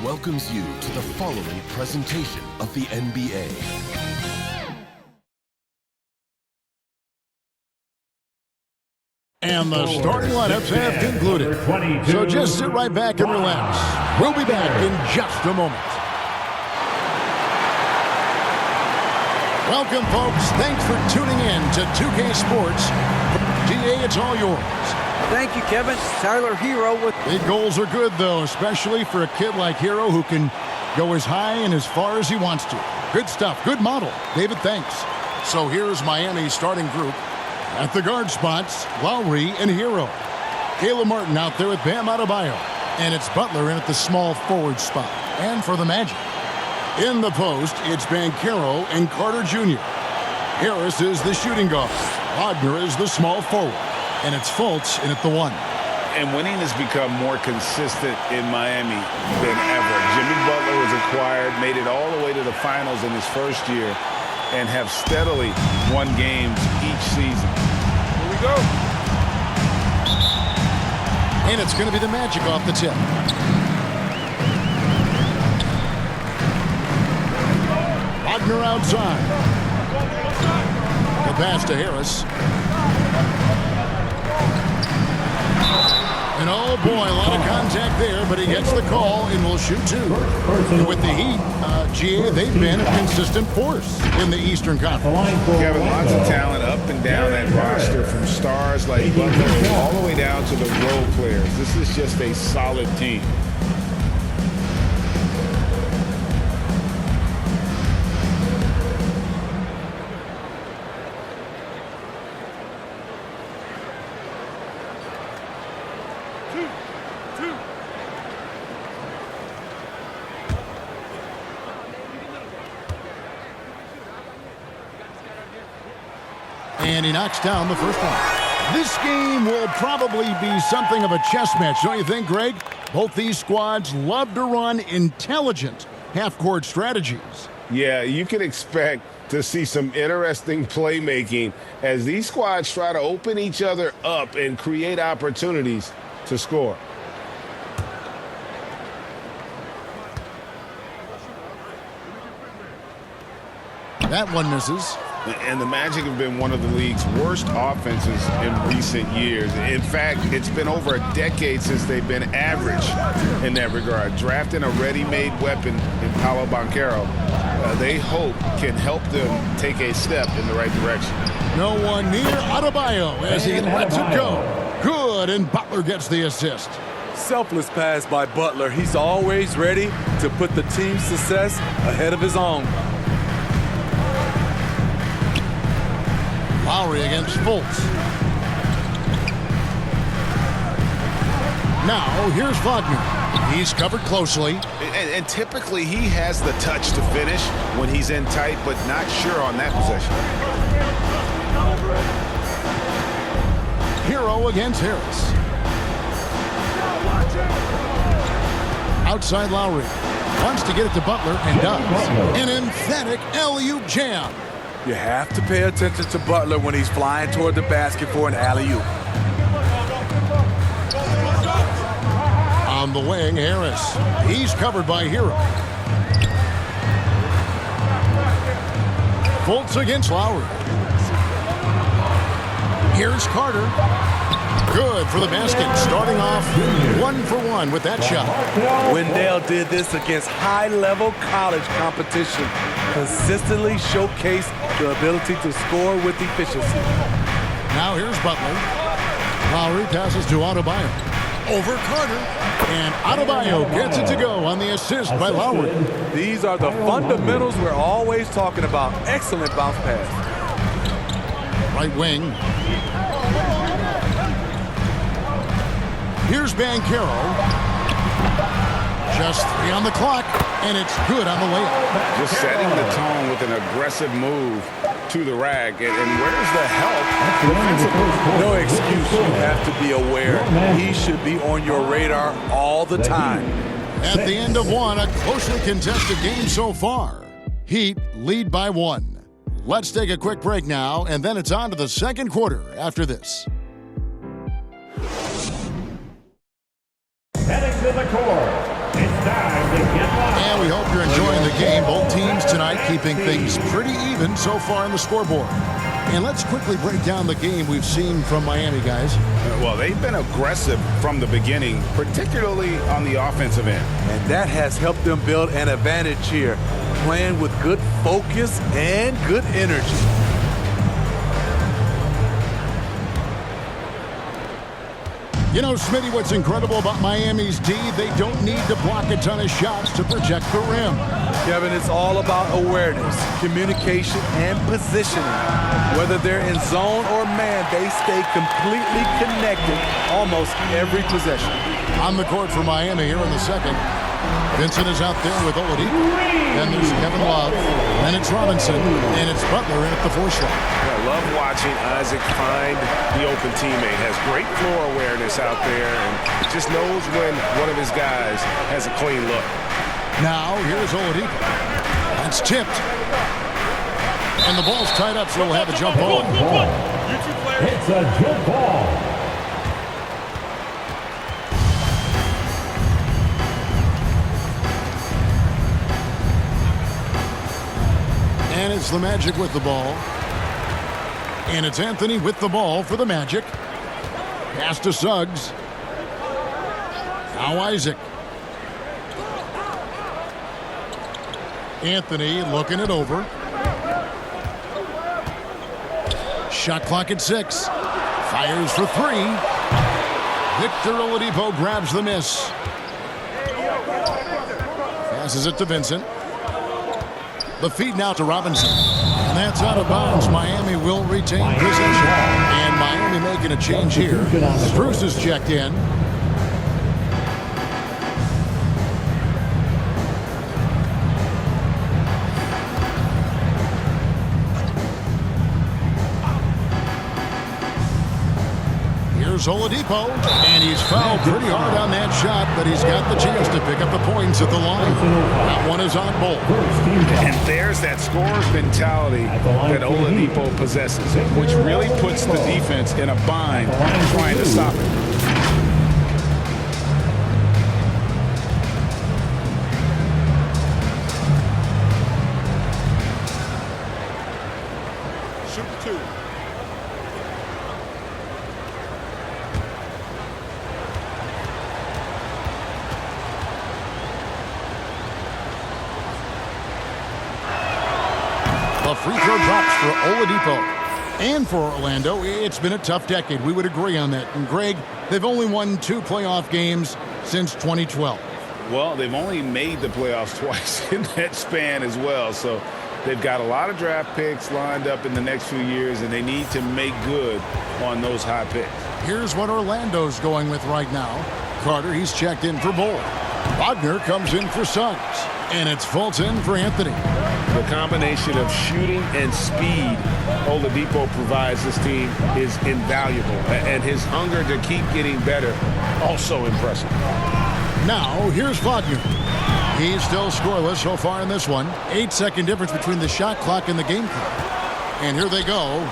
welcomes you to the following presentation of the NBA. And the starting lineups have concluded. So just sit right back and relax. We'll be back in just a moment. Welcome, folks. Thanks for tuning in to 2K Sports. GA, it's all yours. Thank you, Kevin. Tyler Hero with... Big goals are good, though, especially for a kid like Hero who can go as high and as far as he wants to. Good stuff. Good model. David, thanks. So here's Miami's starting group. At the guard spots, Lowry and Hero. Caleb Martin out there with Bam Adebayo. And it's Butler in at the small forward spot. And for the Magic, in the post, it's Banchero and Carter Jr. Harris is the shooting guard. Wagner is the small forward. And it's Fultz in at the 1. And winning has become more consistent in Miami than ever. Jimmy Butler was acquired, made it all the way to the finals in his first year, and have steadily won games each season. Here we go. And it's going to be the Magic off the tip. Wagner outside. The pass to Harris. And oh boy, a lot of contact there, but he gets the call and will shoot 2. And with the Heat, GA, they've been a consistent force in the Eastern Conference. Kevin, lots of talent up and down that roster, from stars like Butler all the way down to the role players. This is just a solid team. And he knocks down the first one. This game will probably be something of a chess match, don't you think, Greg? Both these squads love to run intelligent half-court strategies. Yeah, you can expect to see some interesting playmaking as these squads try to open each other up and create opportunities to score. That one misses. And the Magic have been one of the league's worst offenses in recent years. In fact, it's been over a decade since they've been average in that regard. Drafting a ready-made weapon in Paolo Banchero, they hope can help them take a step in the right direction. No one near Adebayo as he lets it go. Good, and Butler gets the assist. Selfless pass by Butler. He's always ready to put the team's success ahead of his own. Lowry against Fultz. Now, here's Wagner. He's covered closely. And typically, he has the touch to finish when he's in tight, but not sure on that possession. Hero against Harris. Outside Lowry. Wants to get it to Butler, and does. An emphatic alley-oop jam. You have to pay attention to Butler when he's flying toward the basket for an alley-oop. On the wing, Harris. He's covered by Hero. Fultz against Lowry. Here's Carter. Good for the basket, starting off 1-for-1 with that shot. Wendell did this against high-level college competition. Consistently showcased the ability to score with efficiency. Now here's Butler. Lowry passes to Adebayo. Over Carter. And Adebayo gets it to go on the assist by Lowry. These are the fundamentals we're always talking about. Excellent bounce pass. Right wing. Here's Banchero. Just 3 on the clock, and it's good on the layup. Just setting the tone with an aggressive move to the rack. And where's the help defensively? No excuse. You have to be aware. He should be on your radar all the time. At the end of one, a closely contested game so far. Heat lead by 1. Let's take a quick break now, and then it's on to the second quarter after this. Heading to the court, it's time to get we hope you're enjoying the game. Both teams tonight keeping things pretty even so far on the scoreboard. And let's quickly break down the game we've seen from Miami, guys. Well, they've been aggressive from the beginning, particularly on the offensive end. And that has helped them build an advantage here, playing with good focus and good energy. You know, Smitty, what's incredible about Miami's D, they don't need to block a ton of shots to protect the rim. Kevin, it's all about awareness, communication, and positioning. Whether they're in zone or man, they stay completely connected almost every possession. On the court for Miami here in the second. Vincent is out there with Oladipo. Then there's Kevin Love. Then it's Robinson. And it's Butler in at the 4 slot. I love watching Isaac find the open teammate. Has great floor awareness out there and just knows when one of his guys has a clean look. Now, here's Oladipo. That's tipped. And the ball's tied up, so we'll have a jump ball. It's a jump ball. And it's the Magic with the ball. And it's Anthony with the ball for the Magic. Pass to Suggs. Now Isaac. Anthony looking it over. Shot clock at 6. Fires for 3. Victor Oladipo grabs the miss. Passes it to Vincent. The feed now to Robinson. And that's out of bounds. Miami will retain possession. And Miami making a change here. Bruce is checked in. Here's Oladipo, and he's fouled pretty hard on that shot, but he's got the chance to pick up the points at the line. That one is on Bolt. And there's that scorer's mentality that Oladipo possesses, which really puts the defense in a bind trying to stop it. The free throw drops for Oladipo. And for Orlando, it's been a tough decade. We would agree on that. And Greg, they've only won 2 playoff games since 2012. Well, they've only made the playoffs twice in that span as well. So they've got a lot of draft picks lined up in the next few years, and they need to make good on those high picks. Here's what Orlando's going with right now. Carter, he's checked in for Bull. Wagner comes in for Suggs. And it's Fulton for Anthony. The combination of shooting and speed Oladipo provides this team is invaluable. And his hunger to keep getting better, also impressive. Now, here's Wagner. He's still scoreless so far in this one. 8-second difference between the shot clock and the game clock. And here they go.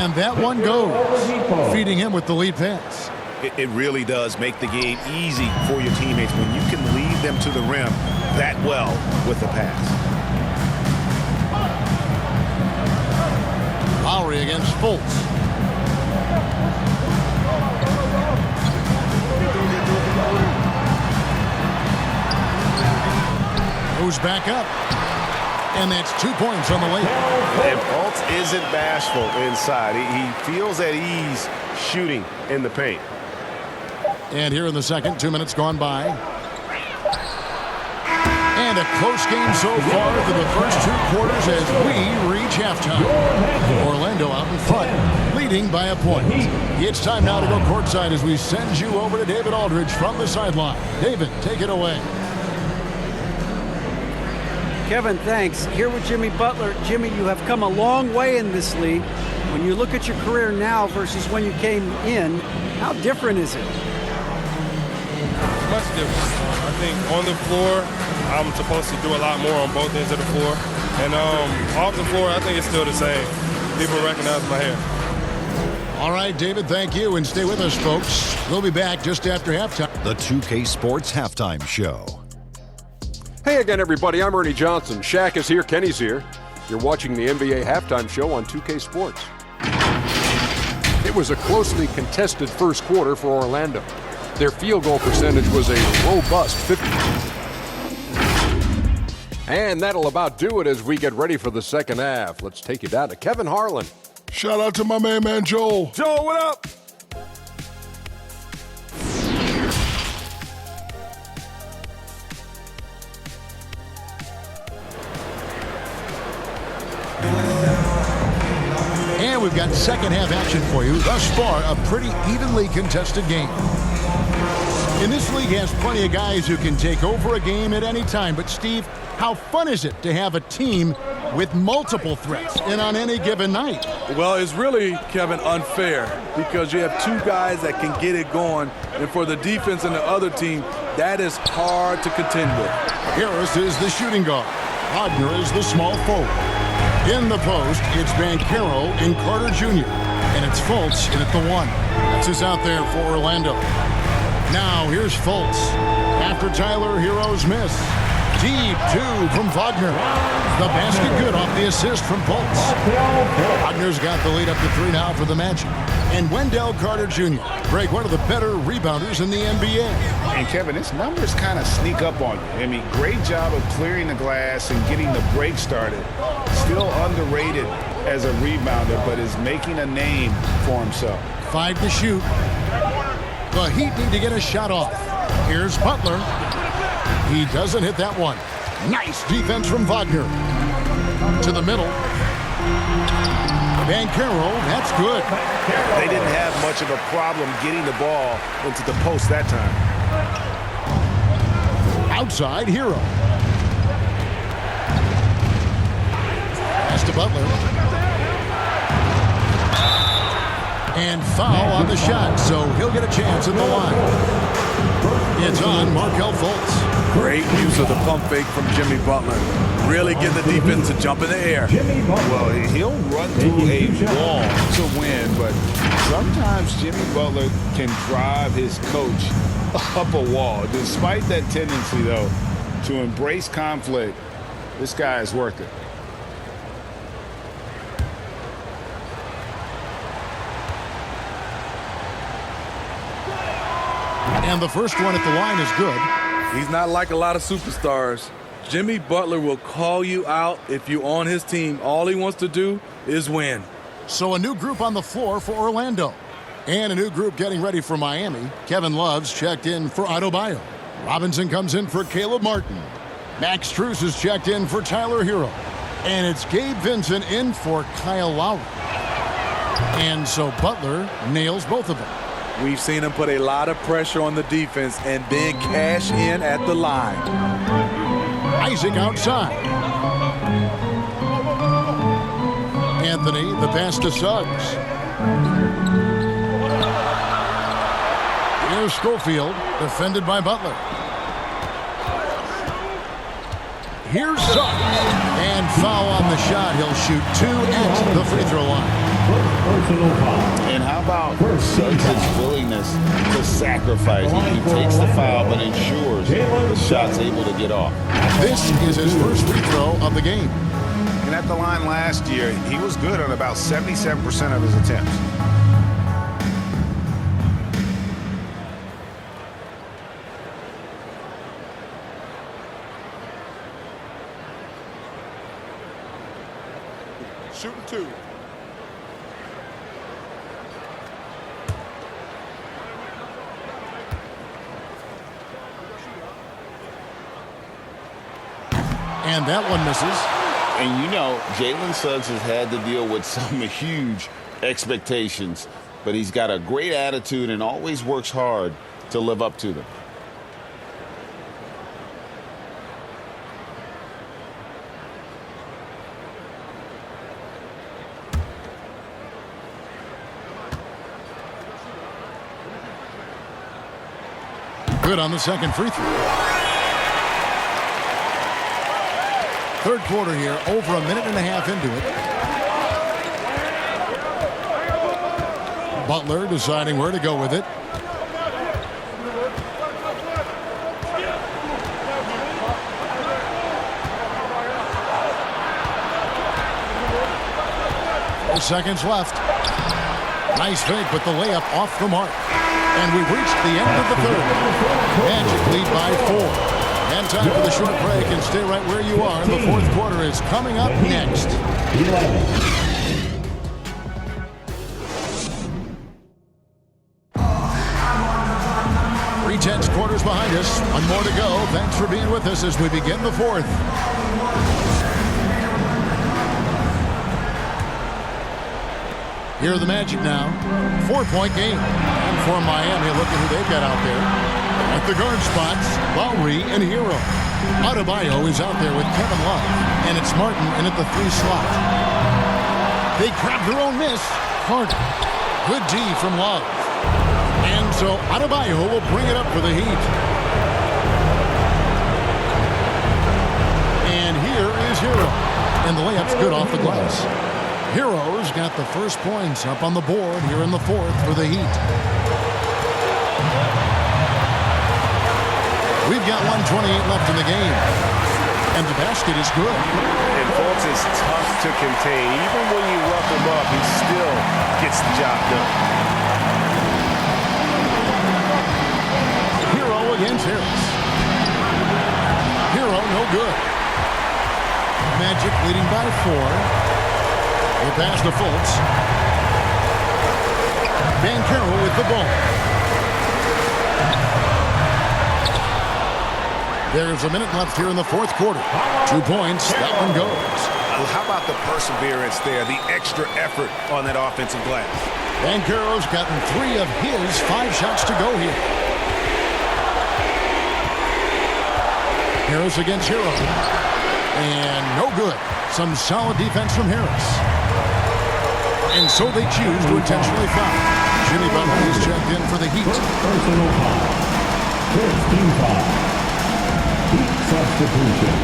And that one goes. Feeding him with the lead pass. It really does make the game easy for your teammates when you can lead them to the rim that well with the pass. Lowry against Fultz. Goes back up. And that's 2 points on the layup. And Fultz isn't bashful inside. He feels at ease shooting in the paint. And here in the second, 2 minutes gone by. And a close game so far through the first 2 quarters as we reach halftime. Orlando out in front, leading by a point. It's time now to go courtside as we send you over to David Aldridge from the sideline. David, take it away. Kevin, thanks. Here with Jimmy Butler. Jimmy, you have come a long way in this league. When you look at your career now versus when you came in, how different is it? Much different. I think on the floor, I'm supposed to do a lot more on both ends of the floor. And off the floor, I think it's still the same. People recognize my hair. All right, David, thank you. And stay with us, folks. We'll be back just after halftime. The 2K Sports Halftime Show. Hey again, everybody. I'm Ernie Johnson. Shaq is here. Kenny's here. You're watching the NBA Halftime Show on 2K Sports. It was a closely contested first quarter for Orlando. Their field goal percentage was a robust 50. And that'll about do it as we get ready for the second half. Let's take you down to Kevin Harlan. Shout out to my man Joel. Joel, what up? And we've got second half action for you. Thus far, a pretty evenly contested game. And this league has plenty of guys who can take over a game at any time. But Steve, how fun is it to have a team with multiple threats and on any given night? Well, it's really, Kevin, unfair because you have two guys that can get it going. And for the defense and the other team, that is hard to contend with. Harris is the shooting guard. Wagner is the small forward. In the post, it's Banchero and Carter Jr. And it's Fultz in at the 1. That's us out there for Orlando. Now here's Fultz. After Tyler Hero's miss. Deep 2 from Wagner. The basket good off the assist from Fultz. Wagner's got the lead up to 3 now for the Magic. And Wendell Carter Jr. Greg, one of the better rebounders in the NBA. And Kevin, his numbers kind of sneak up on you. I mean, great job of clearing the glass and getting the break started. Still underrated as a rebounder, but is making a name for himself. 5 to shoot. The Heat need to get a shot off. Here's Butler. He doesn't hit that one. Nice defense from Wagner. To the middle. Banchero, that's good. They didn't have much of a problem getting the ball into the post that time. Outside, Hero. Pass to Butler. And foul on the shot, so he'll get a chance at the line. It's on Markelle Fultz. Great use of the pump fake from Jimmy Butler. Really get the defense to jump in the air. Well, he'll run through a wall to win, but sometimes Jimmy Butler can drive his coach up a wall. Despite that tendency, though, to embrace conflict, this guy is worth it. And the first one at the line is good. He's not like a lot of superstars. Jimmy Butler will call you out if you're on his team. All he wants to do is win. So a new group on the floor for Orlando. And a new group getting ready for Miami. Kevin Love's checked in for Adebayo. Robinson comes in for Caleb Martin. Max Strus is checked in for Tyler Hero. And it's Gabe Vincent in for Kyle Lowry. And so Butler nails both of them. We've seen him put a lot of pressure on the defense and then cash in at the line. Isaac outside. Anthony, the pass to Suggs. Here's Schofield, defended by Butler. Here's Suggs. And foul on the shot. He'll shoot 2 at the free throw line. And how about Suggs' willingness to sacrifice? He takes the foul but ensures the shot's able to get off. This is his first free throw of the game. And at the line last year, he was good on about 77% of his attempts. Shooting 2. And that one misses. And you know, Jalen Suggs has had to deal with some huge expectations, but he's got a great attitude and always works hard to live up to them. Good on the second free throw. Third quarter here, over a minute and a half into it. Butler deciding where to go with it. 4 seconds left. Nice fake, but the layup off the mark. And we've reached the end of the third. Magic lead by 4. And time for the short break, and stay right where you are. The fourth quarter is coming up next. 3/10 quarters behind us. One more to go. Thanks for being with us as we begin the fourth. Here are the Magic now. 4-point game. And for Miami, look at who they've got out there. At the guard spots, Lowry and Hero. Adebayo is out there with Kevin Love. And it's Martin in at the 3 slot. They grab their own miss. Carter. Good D from Love. And so Adebayo will bring it up for the Heat. And here is Hero. And the layup's good off the glass. Hero's got the first points up on the board here in the fourth for the Heat. We've got 1:28 left in the game. And the basket is good. And Fultz is tough to contain. Even when you rough him up, he still gets the job done. Hero against Harris. Hero no good. Magic leading by 4. They pass to Fultz. Banchero with the ball. There's a minute left here in the fourth quarter. 2 points. That one goes. How about the perseverance there, the extra effort on that offensive glass? Banchero's gotten 3 of his 5 shots to go here. Harris against Hero. And no good. Some solid defense from Harris. And so they choose to intentionally foul. Jimmy Butler is checked in for the Heat. Personal foul. First team foul. Heat substitution.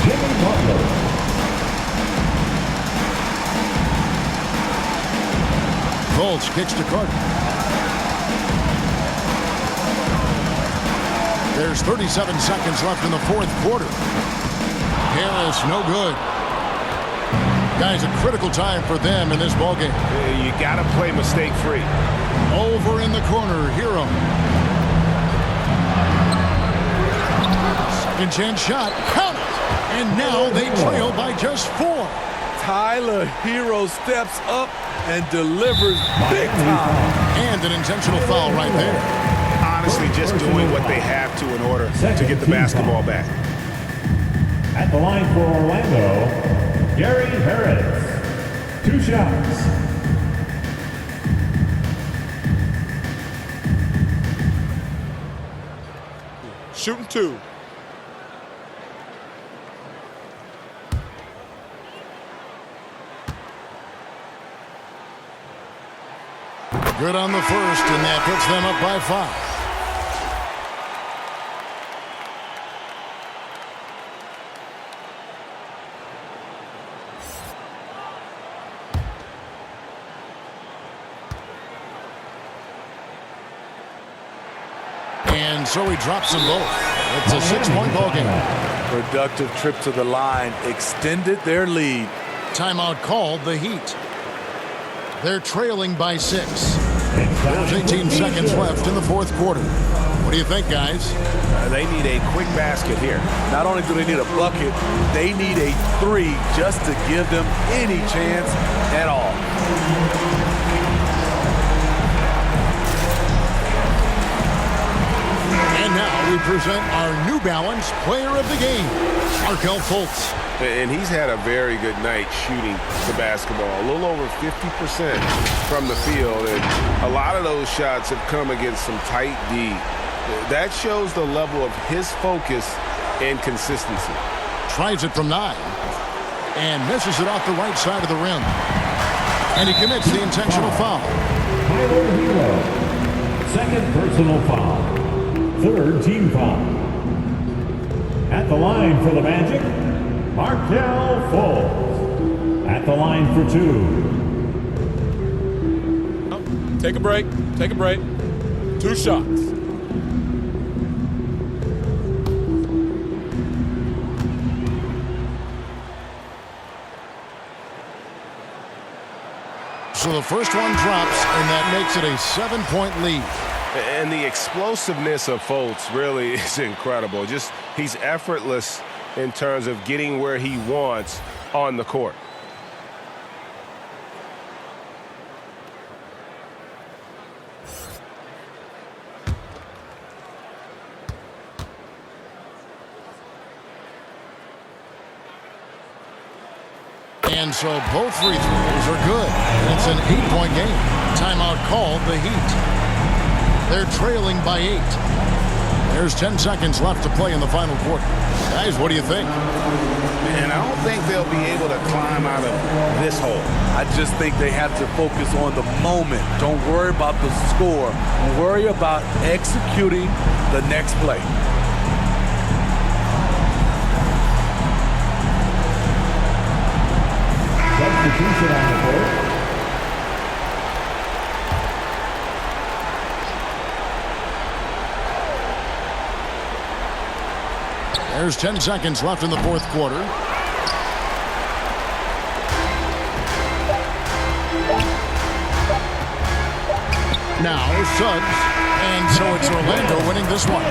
Jimmy Butler. Fultz kicks to Carter. There's 37 seconds left in the fourth quarter. Harris, no good. Guys, a critical time for them in this ballgame. You got to play mistake-free. Over in the corner, Hero. Second chance shot. Count it! And now they trail by just 4. Tyler Hero steps up and delivers big time. And an intentional foul right there. Honestly, just doing what they have to in order to get the basketball back. At the line for Orlando, Gary Harris. 2 shots. Shooting 2. Good on the first, and that puts them up by 5. And so he drops them both. It's a 6-point ball game. Productive trip to the line extended their lead. Timeout called the Heat. They're trailing by 6. There's 18 seconds left in the fourth quarter. What do you think, guys? They need a quick basket here. Not only do they need a bucket, they need a 3 just to give them any chance at all. And now we present our New Balance Player of the Game, Markelle Fultz. And he's had a very good night shooting the basketball. A little over 50% from the field. And a lot of those shots have come against some tight D. That shows the level of his focus and consistency. Tries it from 9. And misses it off the right side of the rim. And he commits the intentional foul. Tyler Hero. Second personal foul. Third team foul. At the line for the Magic, Markelle Fultz. At the line for 2. Take a break. Take a break. 2 shots. So the first one drops, and that makes it a 7-point lead. And the explosiveness of Fultz really is incredible. Just he's effortless in terms of getting where he wants on the court. And so both free throws are good. It's an 8-point game. Timeout called the Heat. They're trailing by 8. There's 10 seconds left to play in the final quarter. Guys, what do you think? Man, I don't think they'll be able to climb out of this hole. I just think they have to focus on the moment. Don't worry about the score. Worry about executing the next play. Substitution on the court. There's 10 seconds left in the fourth quarter. Now Suggs. And so it's Orlando winning this one.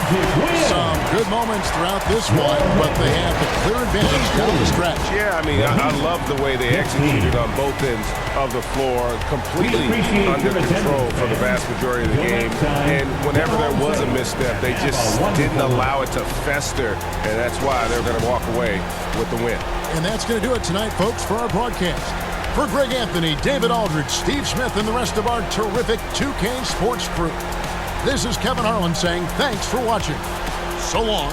Some good moments throughout this one, but they have the clear advantage down the stretch. Yeah, I mean, I love the way they executed on both ends of the floor, completely under control for the vast majority of the game. And whenever there was a misstep, they just didn't allow it to fester, and that's why they're going to walk away with the win. And that's going to do it tonight, folks, for our broadcast. For Greg Anthony, David Aldridge, Steve Smith, and the rest of our terrific 2K Sports crew, this is Kevin Harlan saying thanks for watching. So long.